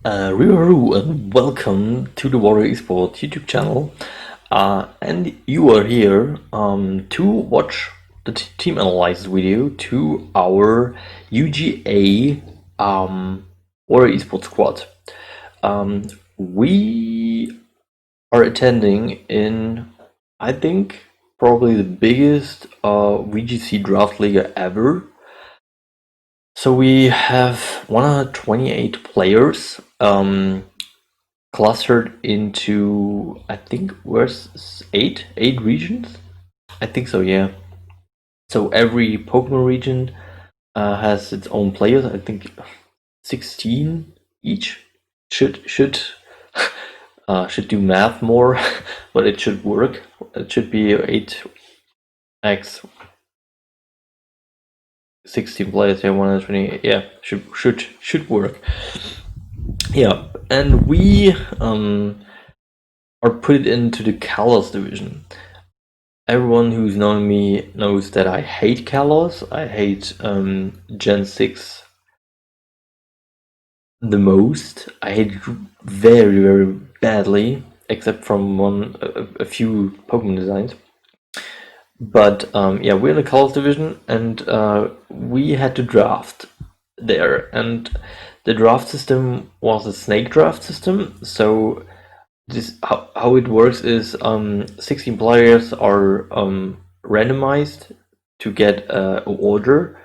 Riharu, and welcome to the Warrior Esport YouTube channel. And you are here to watch the team analysis video to our UGA Warrior Esport squad. We are attending in, I think, probably the biggest VGC draft league ever. So we have 128 players clustered into, I think, where's eight regions? I think so, yeah. So every Pokemon region has its own players. I think 16 each. Should do math more, but it should work. It should be 8x 16 players. Yeah, 120. Yeah, should work. Yeah, and we are put into the Kalos division. Everyone who's known me knows that I hate Kalos. I hate Gen 6 the most. I hate it very, very badly, except from a few Pokemon designs. But yeah, we're in the Kalos division, and we had to draft there. And the draft system was a snake draft system, so this how it works is 16 players are randomized to get an order,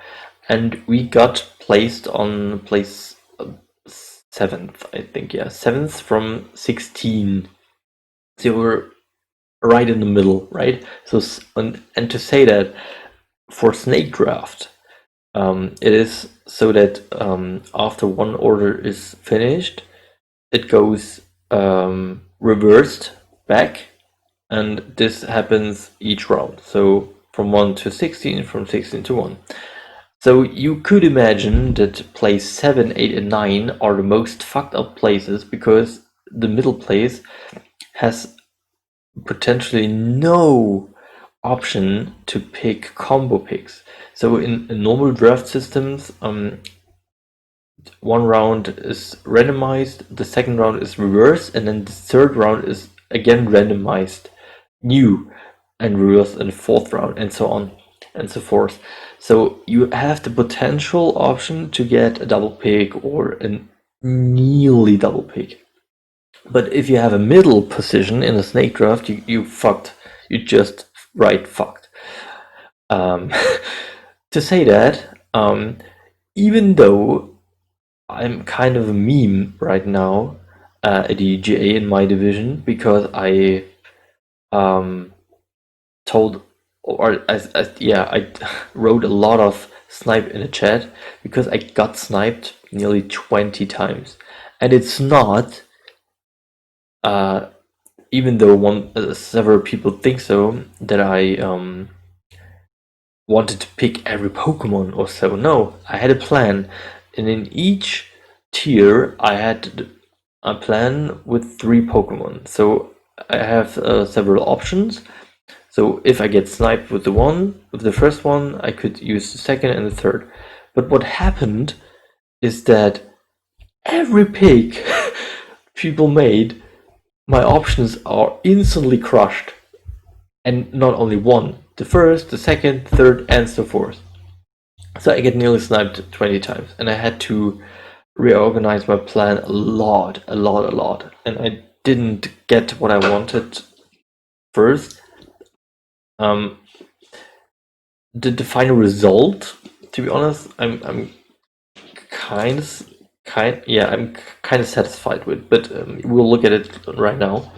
and we got placed on place 7th, I think. Yeah, 7th from 16. So we're right in the middle, right? So and to say that for snake draft, it is so that after one order is finished, it goes reversed back, and this happens each round. So from 1 to 16, from 16 to 1. So you could imagine that place 7, 8, and 9 are the most fucked up places, because the middle place has potentially no option to pick combo picks. So in normal draft systems, one round is randomized, the second round is reversed, and then the third round is again randomized new and reversed in the fourth round, and so on and so forth. So you have the potential option to get a double pick or a nearly double pick. But if you have a middle position in a snake draft, you fucked. You just right fucked. To say that, even though I'm kind of a meme right now at the GA in my division, because I told, or I wrote a lot of snipe in the chat, because I got sniped nearly 20 times, and it's not. Even though several people think so, that I wanted to pick every Pokemon or so. No, I had a plan, and in each tier I had a plan with 3 Pokemon. So I have several options. So if I get sniped with the first one, I could use the second and the third. But what happened is that every pick people made, my options are instantly crushed. And not only one, the first, the second, third, and so forth. So I get nearly sniped 20 times, and I had to reorganize my plan a lot, and I didn't get what I wanted first. The final result, to be honest, I'm kind of satisfied with, but we'll look at it right now.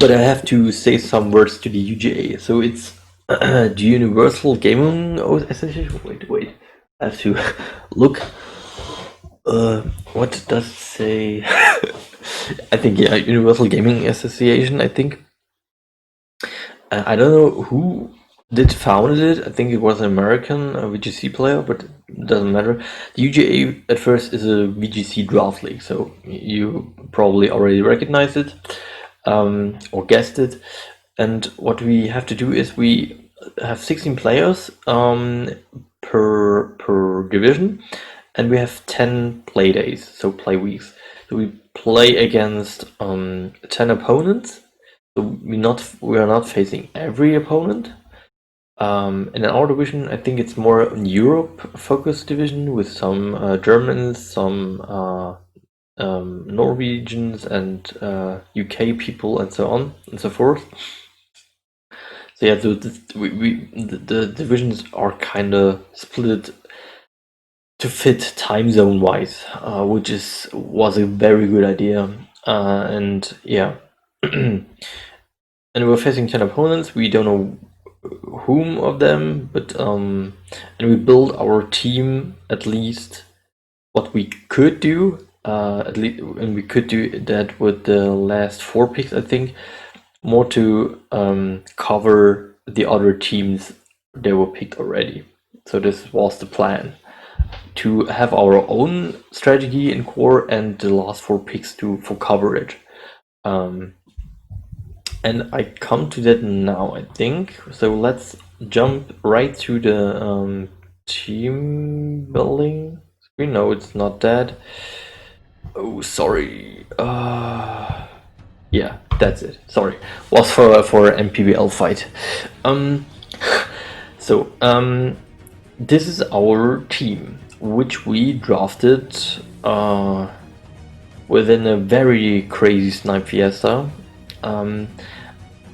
But I have to say some words to the UGA. So it's the Universal Gaming Association. Wait. I have to look. What does it say? I think, yeah, Universal Gaming Association, I think. I don't know who founded it. I think it was an American VGC player, but it doesn't matter. The UGA at first is a VGC draft league, so you probably already recognize it. Or guessed it. And what we have to do is we have 16 players per division, and we have 10 play days, so play weeks. So we play against 10 opponents. So we are not facing every opponent. In our division, I think it's more a Europe-focused division with some Germans, some Norwegians, and UK people, and so on and so forth. So yeah, the divisions are kind of split to fit time zone wise, which was a very good idea. And yeah, and we're facing 10 opponents. We don't know whom of them, but and we build our team at least what we could do. At least, and we could do that with the last 4 picks, I think, more to cover the other teams that were picked already. So this was the plan, to have our own strategy in core and the last 4 picks for coverage. And I come to that now, I think. So let's jump right to the team building screen. No, it's not that. Oh, sorry. Yeah, that's it. Sorry, was for MPBL fight. So this is our team, which we drafted within a very crazy snipe fiesta.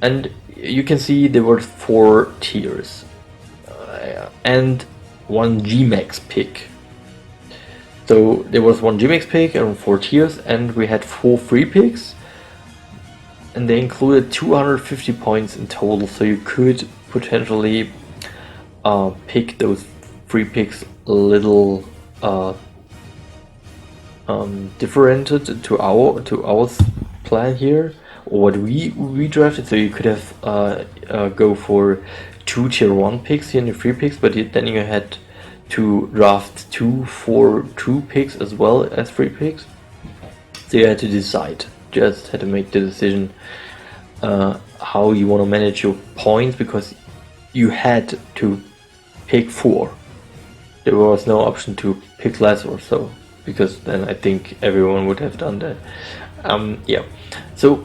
And you can see there were 4 tiers and 1 Gmax pick. So there was 1 Gmax pick and 4 tiers, and we had 4 free picks, and they included 250 points in total. So you could potentially pick those free picks a little differentiated to our plan here, or what we drafted. So you could have go for 2 tier 1 picks here in the free picks, but then you had to draft 2 for 2 picks as well as free picks. So you had to decide, just had to make the decision how you want to manage your points, because you had to pick 4. There was no option to pick less or so, because then I think everyone would have done that. Yeah, so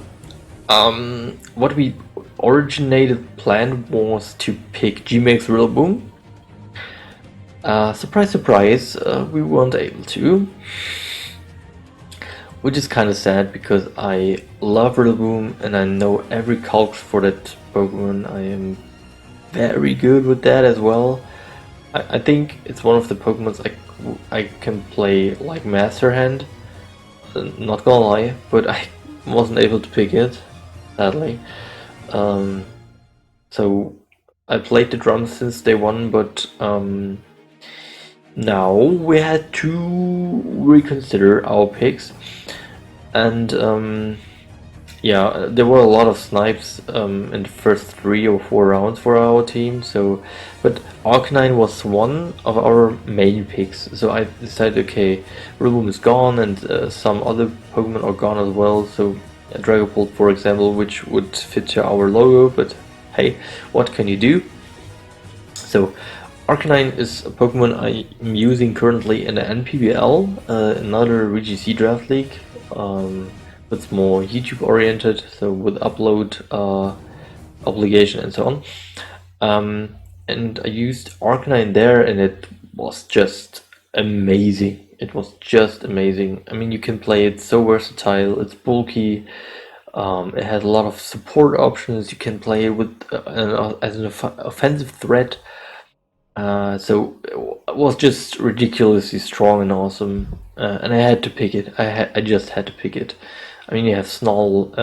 what we originated plan was to pick Gmax Rillaboom. Surprise, surprise, we weren't able to, which is kind of sad, because I love Rillaboom and I know every calc for that Pokemon. I am very good with that as well. I think it's one of the Pokemons I can play like Master Hand, not gonna lie, but I wasn't able to pick it, sadly. So I played the drums since day 1, but now we had to reconsider our picks, and yeah, there were a lot of snipes in the first 3 or 4 rounds for our team. So, but Arcanine was one of our main picks. So I decided, okay, Rillaboom is gone, and some other Pokemon are gone as well. So Dragapult, for example, which would fit to our logo. But hey, what can you do? So Arcanine is a Pokemon I'm using currently in the NPBL, another VGC draft league. It's more YouTube oriented, so with upload obligation and so on. And I used Arcanine there, and it was just amazing. It was just amazing. I mean, you can play it so versatile. It's bulky. It has a lot of support options. You can play it with as an offensive threat. So it was just ridiculously strong and awesome, and I had to pick it. I just had to pick it. I mean, you have Snoll,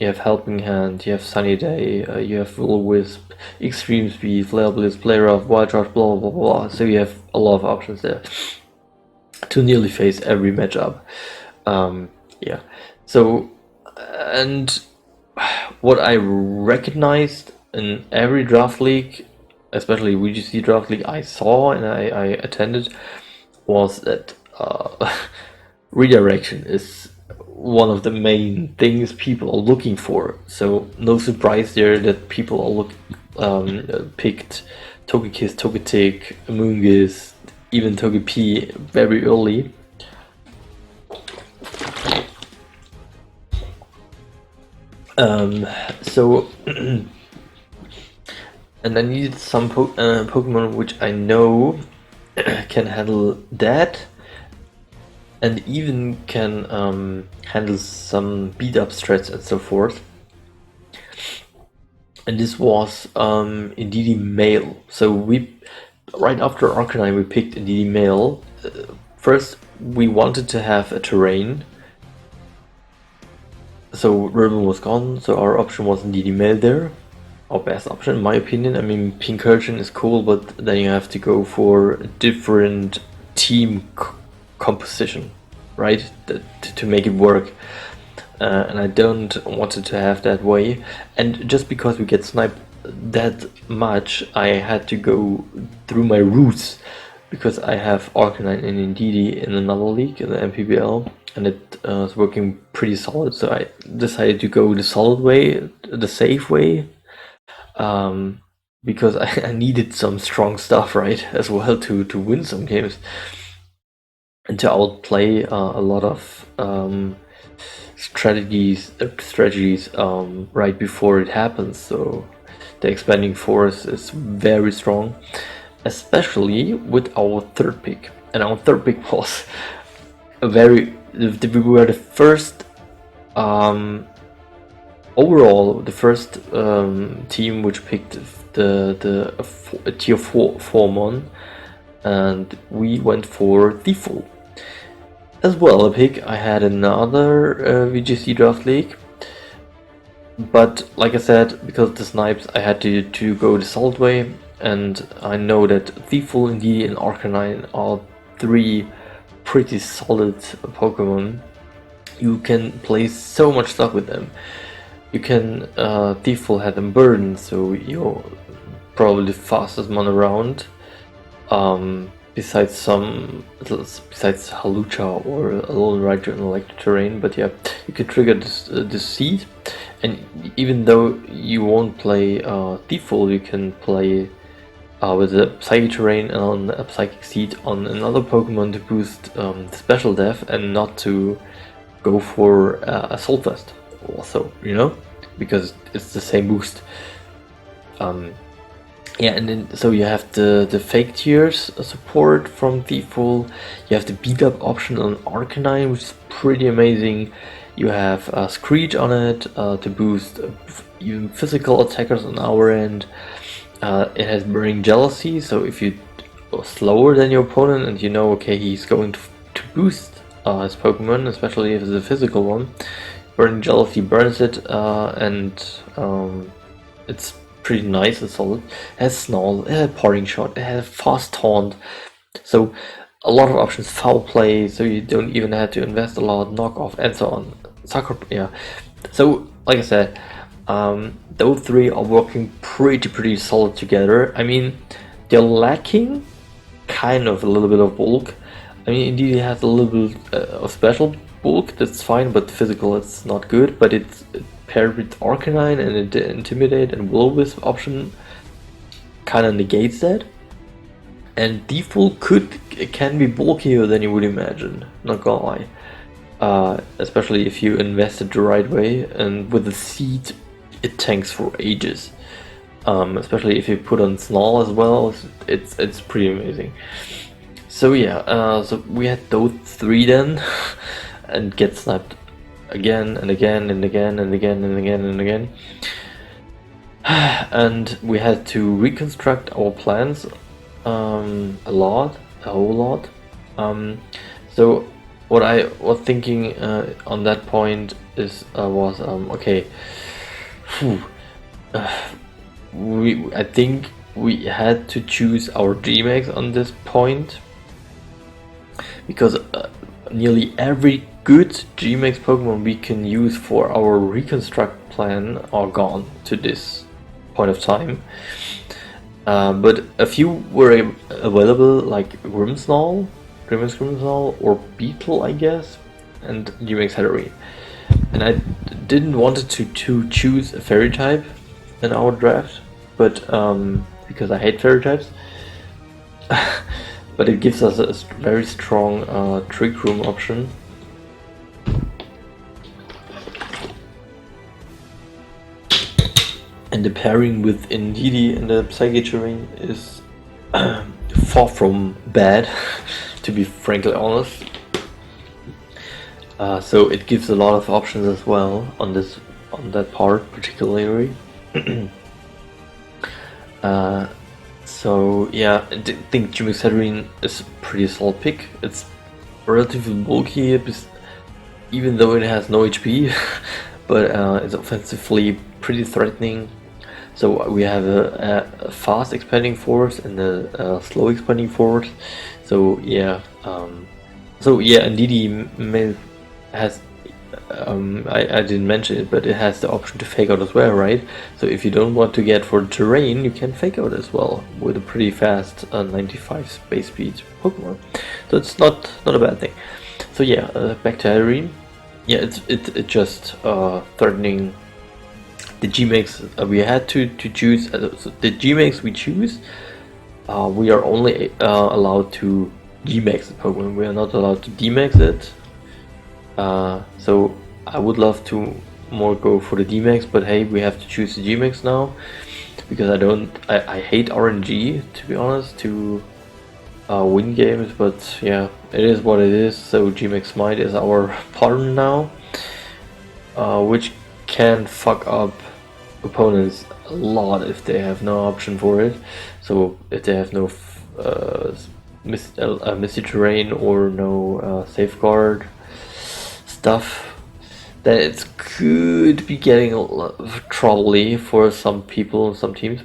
you have Helping Hand, you have Sunny Day, you have Will-O-Wisp, Extreme Speed, Flare Blitz, Play Rough, Wild Charge, blah blah blah. So you have a lot of options there to nearly face every matchup. Yeah. So, and what I recognized in every draft league, especially VGC draft league I saw and I attended, was that redirection is one of the main things people are looking for. So no surprise there that people picked Togekiss, Togetic, Amoonguss, even Togepi very early. So and I needed some Pokemon which I know can handle that, and even can handle some beat-up strats and so forth. And this was Indeedee Male. So we, right after Arcanine, we picked Indeedee Male. First, we wanted to have a terrain. So Ribbon was gone, so our option was Indeedee Male there. Our best option, in my opinion. I mean, Pincurchin is cool, but then you have to go for a different team composition, right? To make it work. And I don't want it to have that way. And just because we get sniped that much, I had to go through my roots, because I have Arcanine and Indeedee in another league, in the MPBL, and it was working pretty solid. So I decided to go the solid way, the safe way, because I needed some strong stuff, right, as well to win some games and to outplay a lot of strategies right before it happens. So the expanding force is very strong, especially with our third pick. And our third pick was we were the first overall, the first team which picked the tier 4 Formon, and we went for Thieful. As well a pick. I had another VGC draft league, but like I said, because of the snipes, I had to go the solid way, and I know that Thieful, Indeedee, and Arcanine are 3 pretty solid Pokemon. You can play so much stuff with them. You can Thieful had them burden, so you're probably the fastest one around. Besides Halucha or Alolan Rider in electric terrain, but yeah, you can trigger this seed, and even though you won't play Thieful, you can play with a Psychic terrain and on a Psychic seed on another Pokemon to boost special def, and not to go for Assault Vest also, you know, because it's the same boost. Yeah, and then so you have the fake tiers support from Thieful. You have the beat up option on Arcanine, which is pretty amazing. You have Screech on it to boost even physical attackers on our end. It has Burning Jealousy, so if you are slower than your opponent and you know, okay, he's going to boost his Pokemon, especially if it's a physical one, Burning Jealousy burns it, and it's pretty nice and solid. It has Snarl, it has Parting Shot, it has Fast Taunt, so a lot of options. Foul Play, so you don't even have to invest a lot, Knock Off, and so on. Yeah. So like I said, those 3 are working pretty solid together. I mean, they're lacking kind of a little bit of bulk. I mean, indeed it has a little bit of special bulk, that's fine, but physical it's not good. But it's paired with Arcanine and the Intimidate and Will-O-Wisp option kind of negates that. And Thieful can be bulkier than you would imagine, not gonna lie. Especially if you invest it the right way, and with the seed it tanks for ages. Especially if you put on Snarl as well, it's pretty amazing. So yeah, so we had those 3 then, and get sniped again and again and again and again and again and again. And we had to reconstruct our plans a whole lot. So what I was thinking on that point is was okay. I think we had to choose our G-Max on this point, because nearly every good G-Max Pokemon we can use for our reconstruct plan are gone to this point of time. But a few were available, like Grimmsnarl or Beetle, I guess, and G-Max Hatterene. And I didn't want to choose a fairy type in our draft, but because I hate fairy types. But it gives us a very strong trick room option. And the pairing with Indeedee and the Psychic Terrain is far from bad, to be frankly honest. So it gives a lot of options as well on that part particularly. So yeah, I think Gymixaterine is a pretty solid pick. It's relatively bulky, even though it has no HP, but it's offensively pretty threatening. So we have a fast expanding force and a slow expanding force. So yeah, Indeedee has. I didn't mention it, but it has the option to fake out as well, right? So if you don't want to get for terrain, you can fake out as well with a pretty fast 95 space speed Pokemon. So it's not a bad thing. So yeah, back to Irene. Yeah, it's just threatening the Gmax. We had to choose so the Gmax we choose. We are only allowed to Gmax the Pokemon. We are not allowed to Dmax it. So I would love to more go for the D-Max, but hey, we have to choose the G-Max now, because I hate RNG, to be honest, to win games, but yeah, it is what it is. So G-Max Smite is our partner now, which can fuck up opponents a lot if they have no option for it. So if they have no Misty Terrain or no Safeguard stuff, that it could be getting a lot of troubly for some people, some teams.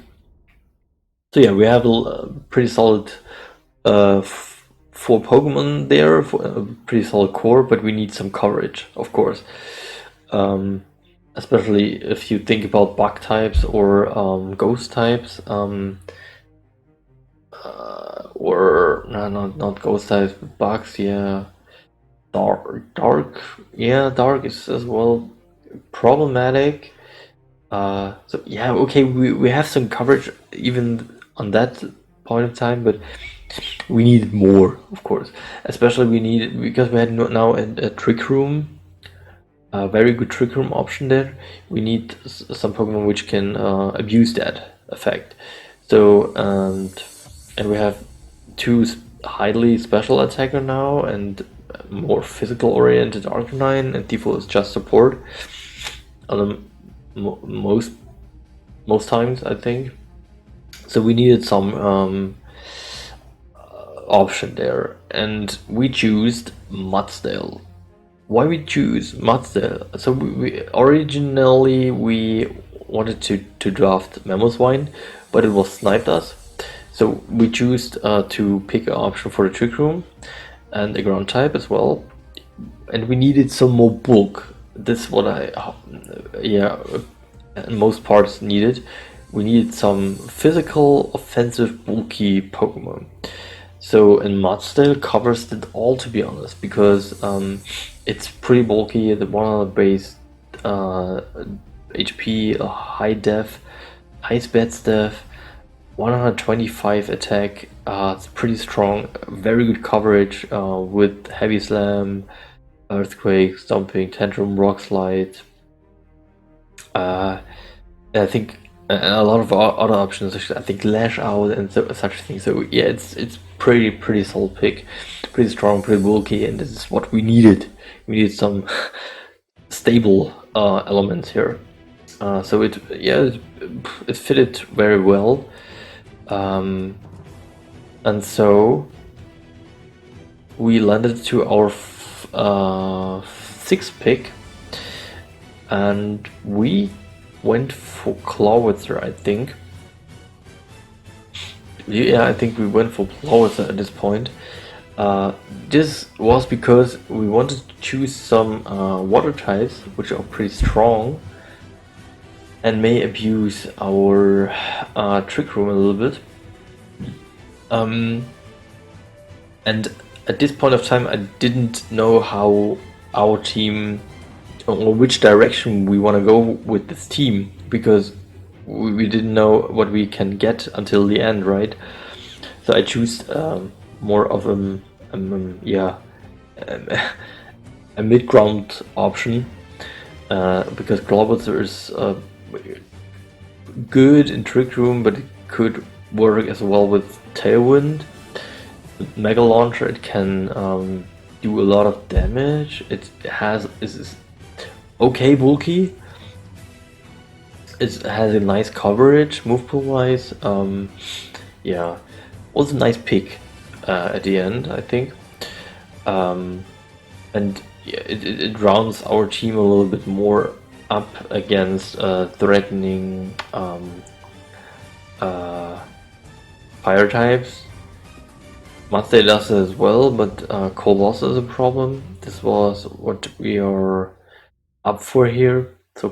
So yeah, we have a pretty solid 4 Pokemon there, for a pretty solid core, but we need some coverage, of course. Especially if you think about bug types or ghost types, or not ghost types, but bugs, yeah. Dark is as well problematic. So yeah, okay, we have some coverage even on that point of time, but we need more, of course. Especially we need, because we had now a trick room, a very good trick room option there. We need some Pokemon which can abuse that effect. So and we have 2 highly special attacker now and more physical oriented Arcanine, and default is just support on most times, I think. So we needed some option there, and we chose Mudsdale. Why we choose Mudsdale? So we originally wanted to draft Mamoswine, but it was sniped us. So we chose to pick an option for the trick room and a ground type as well, and we needed some more bulk. That's what in most parts needed. We needed some physical, offensive, bulky Pokemon. So, and Mudsdale covers it all, to be honest, because it's pretty bulky. The 100 base HP, a high def, ice bed def, 125 attack. It's pretty strong, very good coverage with Heavy Slam, Earthquake, Stomping, Tantrum, Rock Slide. I think a lot of other options. I think Lash Out and such things. So yeah, it's pretty solid pick, pretty strong, pretty bulky, and this is what we needed. We needed some stable elements here. So it fitted very well. And so we landed to our 6th pick, and we went for Clawitzer, I think. Yeah, I think we went for Clawitzer at this point. This was because we wanted to choose some water types which are pretty strong and may abuse our trick room a little bit. And at this point of time, I didn't know how our team, or which direction we want to go with this team, because we didn't know what we can get until the end, right? So I choose more of yeah, a mid-ground option because Globitzer is good in Trick Room, but it could work as well with Tailwind. With Mega Launcher, it can do a lot of damage. It is okay bulky. It has a nice coverage, move pool wise. Yeah, was a nice pick at the end, I think. And yeah, it rounds our team a little bit more up against threatening fire types. Matse does as well, but Colossus is a problem. This was what we are up for here, so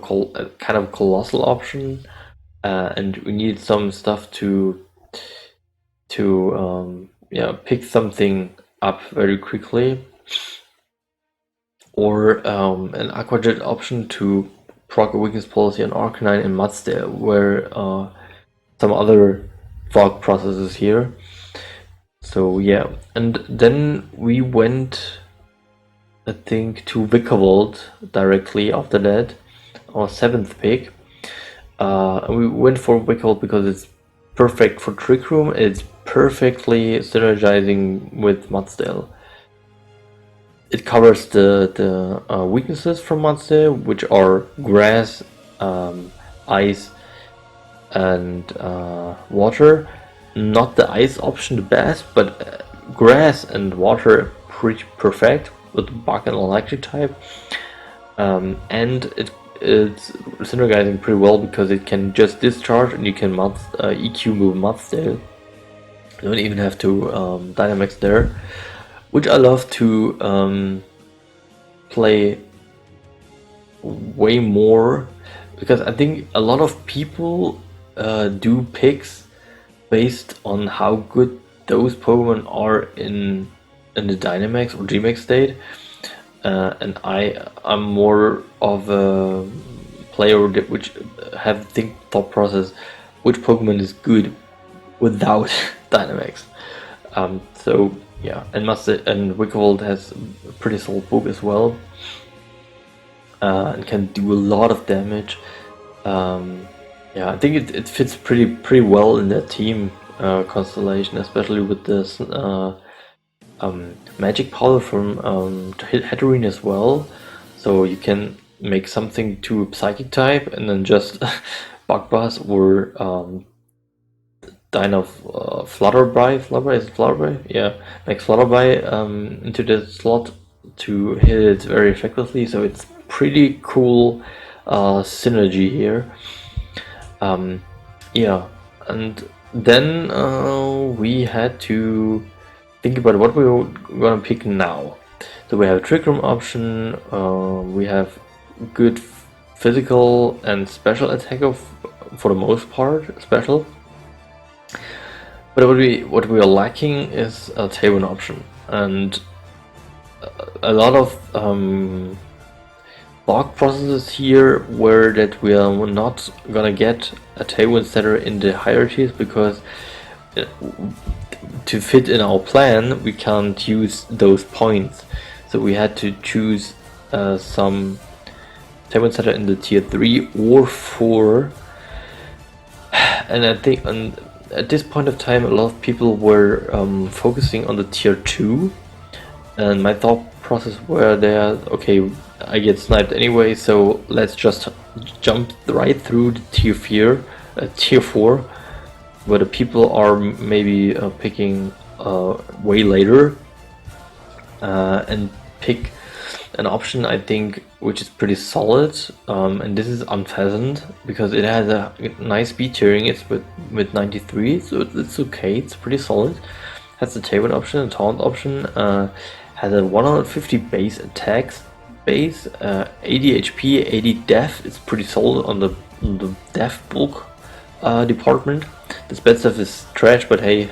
kind of colossal option, and we need some stuff to yeah, pick something up very quickly, or an Aquajet option to proc a weakness policy on Arcanine and Mudsdale, where some other thought processes here. So yeah, and then we went, I think, to Vikavolt directly after that, our 7th pick. We went for Vikavolt because it's perfect for Trick Room. It's perfectly synergizing with Mudsdale. It covers the weaknesses from Mudsdale, which are grass, ice, and water. Not the ice option the best, but grass and water pretty perfect with bug and electric type. And it's synergizing pretty well because it can just discharge and you can EQ move Mudsdale. You don't even have to Dynamax there, which I love to play way more, because I think a lot of people do picks based on how good those Pokemon are in the Dynamax or Gmax state, and I'm more of a player which have thought process which Pokemon is good without Dynamax. So yeah, and Vikavolt has a pretty solid book as well, and can do a lot of damage. Yeah, I think it fits pretty well in that team constellation, especially with this magic powder from Hatterene as well. So you can make something to Psychic type and then just Bug Buzz or Dyna Flutterby. Flutterby, is it Flutterby? Yeah, make Flutterby into the slot to hit it very effectively. So it's pretty cool synergy here. Yeah, and then we had to think about what we were gonna pick now. So we have a Trick Room option, we have good physical and special attack for the most part, special. But what we are lacking is a Tailwind option, and a lot of thought processes here were that we are not gonna get a Tailwind setter in the hierarchies because to fit in our plan we can't use those points, so we had to choose some Tailwind setter in the tier 3 or 4, and I think at this point of time a lot of people were focusing on the tier 2, and my thought process were there, okay, I get sniped anyway, so let's just jump right through the tier 4, where the people are maybe picking way later, and pick an option I think which is pretty solid, and this is Unpheasant, because it has a nice speed tiering. It's with 93, so it's okay, it's pretty solid. Has the Tailwind option, a Taunt option, has a 150 base attacks, 80 HP, 80 def. It's pretty solid on the def bulk department. The bad stuff is trash, but hey,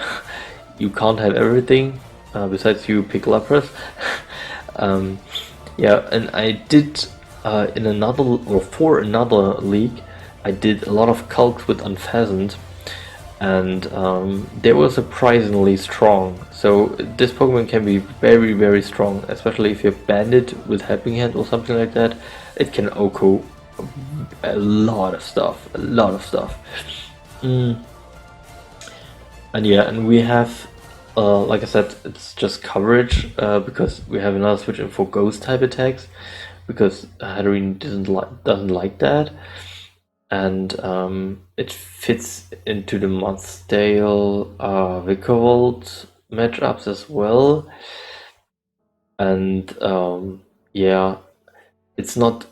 you can't have everything. Besides, you pick Lapras. Yeah, and I did for another league I did a lot of calcs with Unpheasant, and they were surprisingly strong. So this Pokemon can be very, very strong, especially if you band it with Helping Hand or something like that. It can OHKO a lot of stuff, And yeah, and we have, like I said, it's just coverage, because we have another switch in for Ghost type attacks, because Hatterene doesn't like that. And it fits into the Mudsdale Vikavolt matchups as well. And yeah, it's not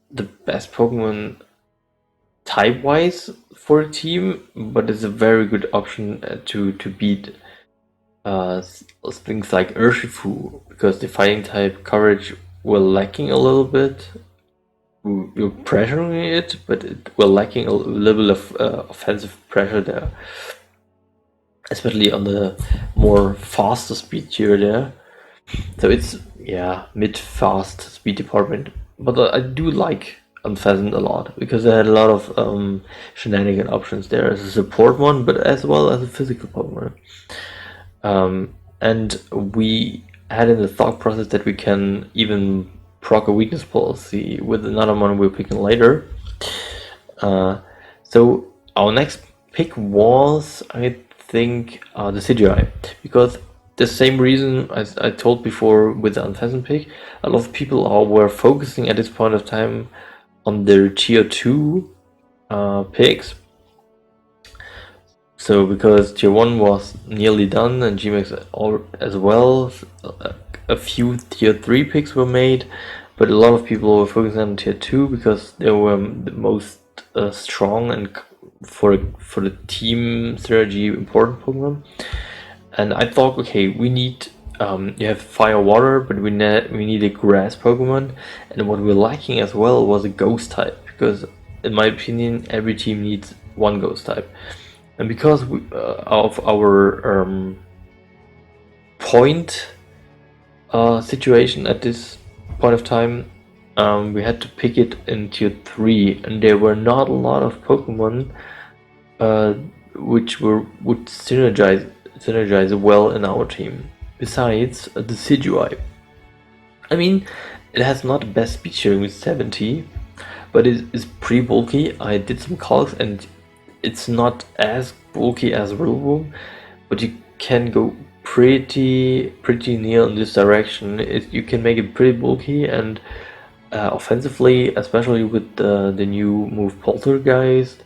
the best Pokemon type-wise for a team, but it's a very good option to beat things like Urshifu, because the fighting type coverage were lacking a little bit. You're pressuring it, but we're lacking a little bit of offensive pressure there, especially on the more faster speed tier there. So it's, yeah, mid-fast speed department, but I do like Unpheasant a lot, because they had a lot of shenanigan options there as a support one, but as well as a physical Pokemon. And we had in the thought process that we can even proc a weakness policy with another one we're picking later. So our next pick was, I think, the CGI, because the same reason as I told before with the Unpheasant pick, a lot of people were focusing at this point of time on their tier 2 picks. So because tier 1 was nearly done and GMAX as well, a few tier 3 picks were made, but a lot of people were focusing on tier 2 because they were the most strong and for the team strategy important Pokemon. And I thought, okay, we need you have fire, water, but we need a grass Pokemon, and what we're lacking as well was a ghost type, because in my opinion every team needs one ghost type. And because of our point situation at this point of time, we had to pick it in tier 3, and there were not a lot of Pokemon which would synergize well in our team. Besides the Decidueye. I mean, it has not the best speed sharing with 70, but it is pretty bulky. I did some calcs and it's not as bulky as Rillaboom, but you can go pretty near in this direction. You can make it pretty bulky, and offensively, especially with the new move Poltergeist,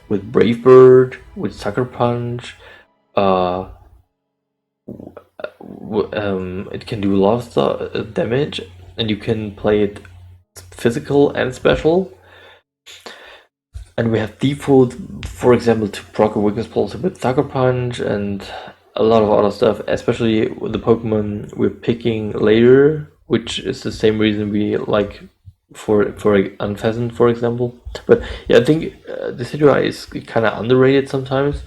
with Brave Bird, with Sucker Punch, it can do a lot of damage, and you can play it physical and special. And we have default, for example, to proc a weakness pulse with Sucker Punch and a lot of other stuff, especially with the Pokemon we're picking later, which is the same reason we like for Unpheasant, for example. But yeah, I think the Decidueye is kind of underrated sometimes,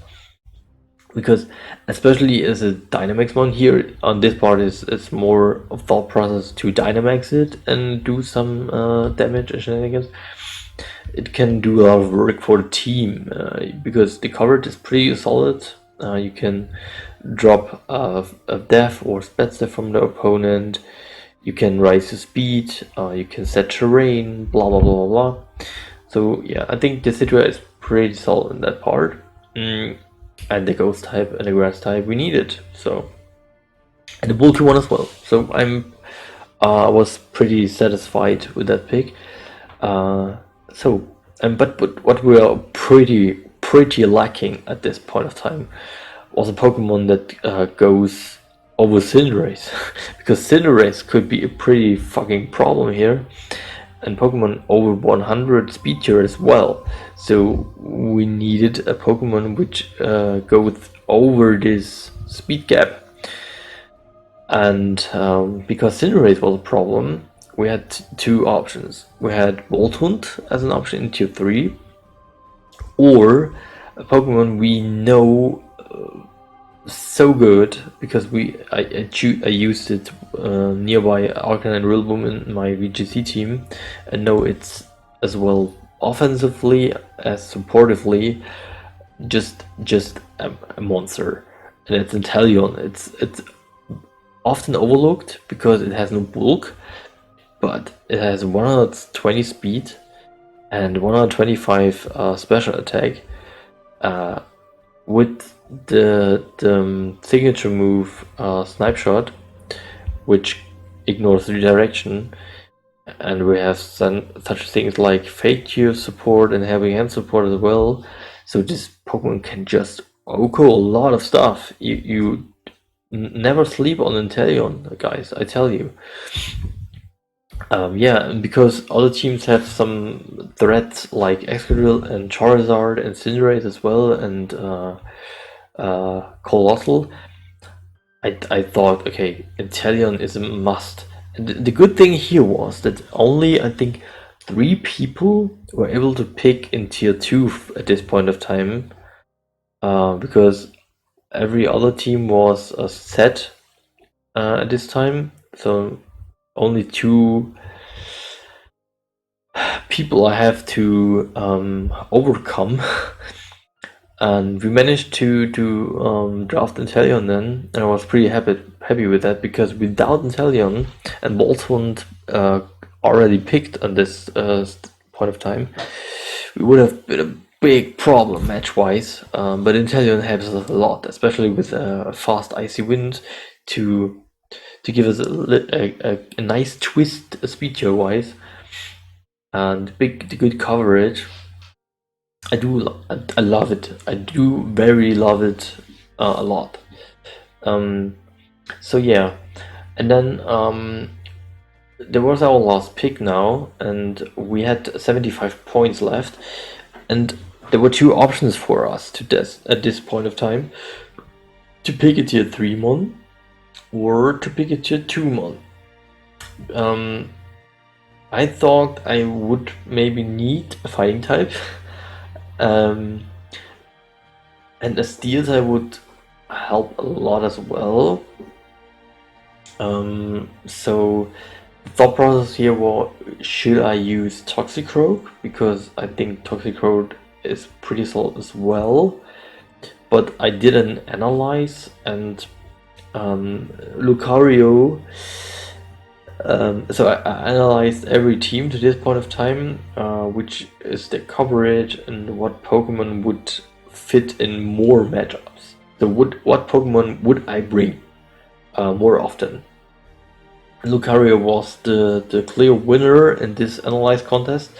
because especially as a Dynamax one here on this part is more of thought process to Dynamax it and do some damage and shenanigans. It can do a lot of work for the team, because the coverage is pretty solid. You can drop a death or spread step from the opponent. You can rise the speed. You can set terrain. Blah blah blah blah. So yeah, I think the Decidueye is pretty solid in that part. And the ghost type and the grass type we needed. So, and the bulky one as well. So I was pretty satisfied with that pick. But what we are pretty lacking at this point of time was a Pokemon that goes over Cinderace, because Cinderace could be a pretty fucking problem here, and Pokemon over 100 speed tier as well. So we needed a Pokemon which goes over this speed gap, and because Cinderace was a problem, we had two options. We had Voltund as an option in tier 3, or a Pokemon we know so good because I used it nearby Arcanine and Rillaboom in my VGC team, and know it's as well offensively as supportively, just a monster. And it's Inteleon. It's often overlooked because it has no bulk, but it has 120 speed and 125 special attack, with the signature move Snipe Shot, which ignores redirection. And we have such things like Fake Cure support and Helping Hand support as well. So this Pokemon can just OHKO a lot of stuff. You never sleep on Inteleon, guys, I tell you. Yeah, because other teams have some threats like Excadrill and Charizard and Cinderace as well, and Colossal. I thought, okay, Inteleon is a must. And the good thing here was that only, I think, 3 people were able to pick in tier 2 at this point of time, because every other team was set at this time. So only 2 people I have to overcome. And we managed to draft Inteleon then, and I was pretty happy with that, because without Inteleon and Boltund already picked on this point of time, we would have been a big problem match-wise. But Inteleon helps us a lot, especially with a fast icy wind to give us a nice twist speed wise, and good coverage. I love it. I do very love it a lot. So yeah, and then there was our last pick now, and we had 75 points left, and there were 2 options for us to test at this point of time: to pick a tier 3 mon or to pick a tier 2 mon. I thought I would maybe need a fighting type. And a steel type would help a lot as well. So the thought process here was, should I use Toxicroak? Because I think Toxicroak is pretty solid as well. But I didn't analyze, and Lucario. So I analyzed every team to this point of time, which is the coverage and what Pokemon would fit in more matchups. So what Pokemon would I bring more often? Lucario was the clear winner in this analyze contest,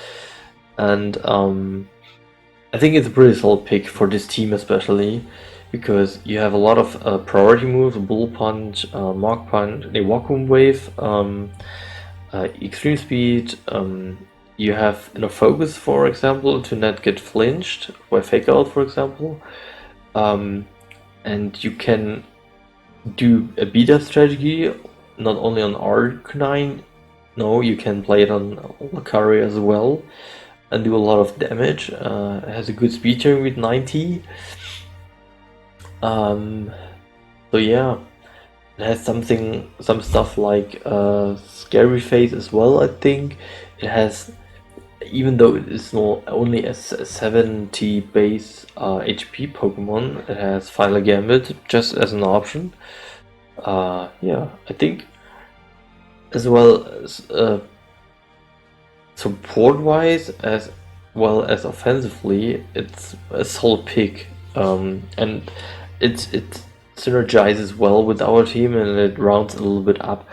and I think it's a pretty solid pick for this team, especially because you have a lot of priority moves: Bull Punch, Mach Punch, a Vacuum Wave, Extreme Speed. You have Focus, for example, to not get flinched by Fake Out, for example. And you can do a beta strategy not only on Arcanine. No, you can play it on Lucario as well and do a lot of damage. It has a good speed turn with 90. So yeah, it has some stuff like Scary Face as well. I think it has, even though it is not only a 70 base HP Pokemon, it has Final Gambit just as an option. Yeah, I think as well as support-wise as well as offensively, it's a solid pick, and it synergizes well with our team, and it rounds a little bit up.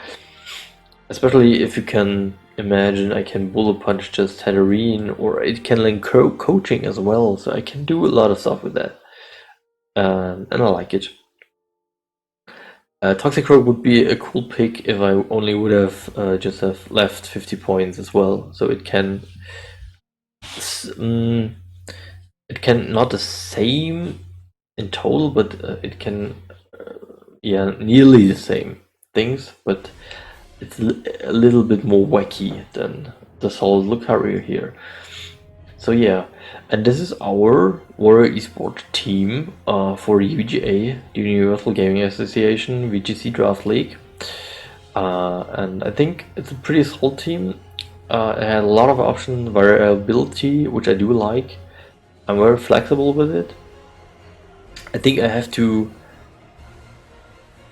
Especially if you can imagine, I can Bullet Punch just Tatooine, or it can link coaching as well, so I can do a lot of stuff with that, and I like it. Toxicroak would be a cool pick if I only would have just have left 50 points as well, so it can not the same in total, but it can yeah, nearly the same things, but it's a little bit more wacky than the solid Lucario here. So yeah, and this is our Warrior Esport team for UGA, the Universal Gaming Association VGC Draft League, and I think it's a pretty solid team. it had a lot of option variability, which I do like. I'm very flexible with it. I think I have to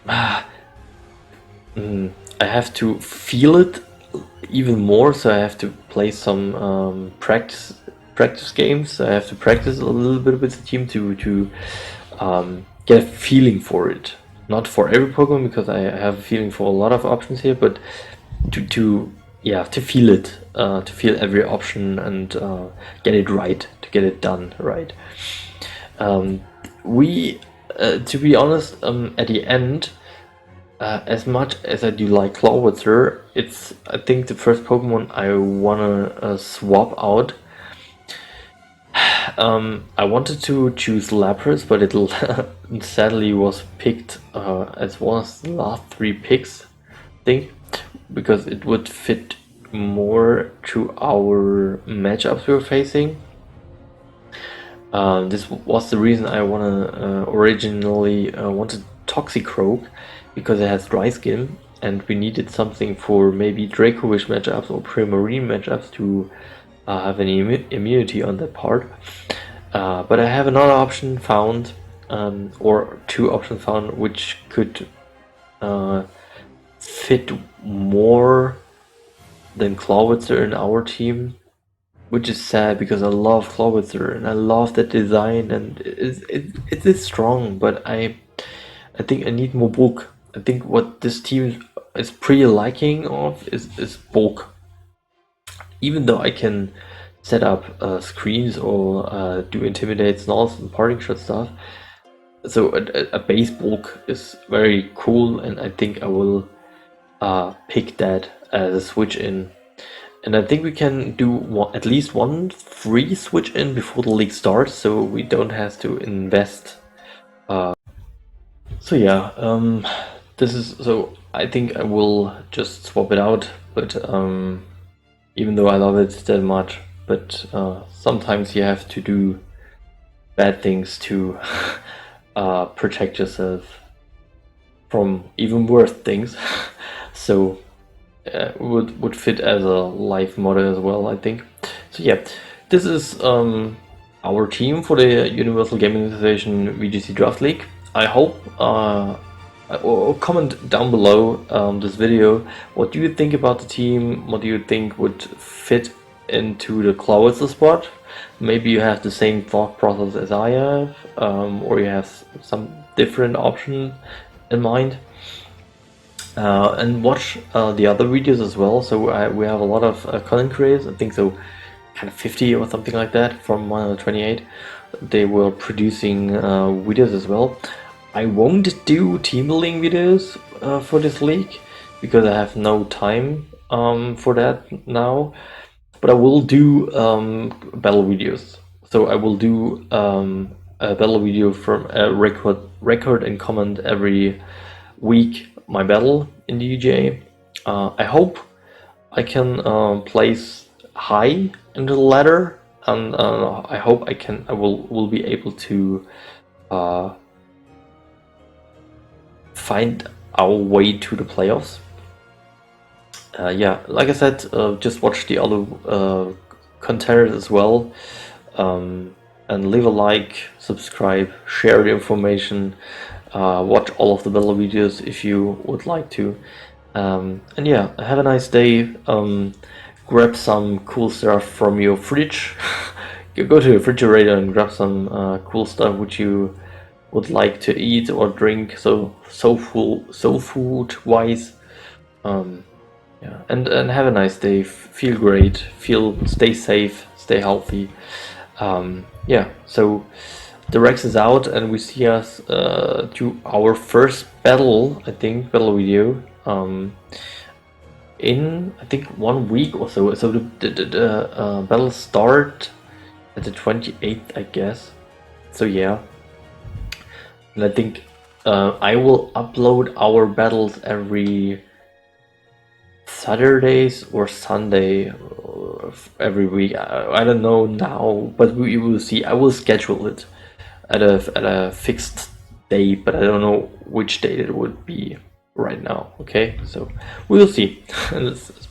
I have to feel it even more, so I have to play some practice games. I have to practice a little bit with the team to get a feeling for it. Not for every Pokemon, because I have a feeling for a lot of options here, but to feel it, to feel every option and get it right, to get it done right. To be honest, at the end, as much as I do like Clawitzer, it's, I think, the first Pokemon I wanna swap out. I wanted to choose Lapras, but it sadly was picked as one of the last 3 picks, I think, because it would fit more to our matchups we were facing. This was the reason I originally wanted Toxicroak, because it has Dry Skin, and we needed something for maybe Dracovish matchups or Primarine matchups to have an immunity on that part. But I have another option found, or 2 options found, which could fit more than Clawitzer in our team, which is sad because I love Clawitzer and I love that design, and it is strong, but I think I need more bulk. I think what this team is pretty liking of is bulk. Even though I can set up screens or do intimidate, snarls, and parting shot stuff, so a base bulk is very cool, and I think I will pick that as a switch in. And I think we can do at least one free switch in before the league starts, so we don't have to invest. So yeah, I think I will just swap it out, but even though I love it that much, but sometimes you have to do bad things to protect yourself from even worse things. So would fit as a life motto as well, I think. So yeah, this is our team for the Universal Gaming Association VGC Draft League. I hope or comment down below this video, what do you think about the team? What do you think would fit into the Clawitzer spot? Maybe you have the same thought process as I have, or you have some different option in mind. And watch the other videos as well. So we have a lot of content creators, I think so, kind of 50 or something like that from 128. They were producing videos as well. I won't do team building videos for this league because I have no time for that now, but I will do battle videos. So I will do a battle video from a record and comment every week my battle in the UGA. I hope I can place high in the ladder, and I hope I will be able to find our way to the playoffs. Yeah, like I said, just watch the other contenders as well, and leave a like, subscribe, share the information, watch all of the battle videos if you would like to, and yeah, have a nice day. Grab some cool stuff from your fridge. Go to your refrigerator and grab some cool stuff which you would like to eat or drink, so food wise. Yeah, and have a nice day. Feel great. Stay safe. Stay healthy. Yeah. So the Rex is out, and we see us to our first battle. I think battle video. In I think 1 week or so. So the battle start at the 28th, I guess. So yeah. And I think I will upload our battles every Saturdays or Sunday every week. I don't know now, but we will see. I will schedule it at a fixed day, but I don't know which date it would be right now. Okay, so we'll see.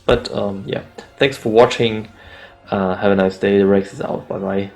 But yeah, thanks for watching. Have a nice day. The Rex is out. Bye bye.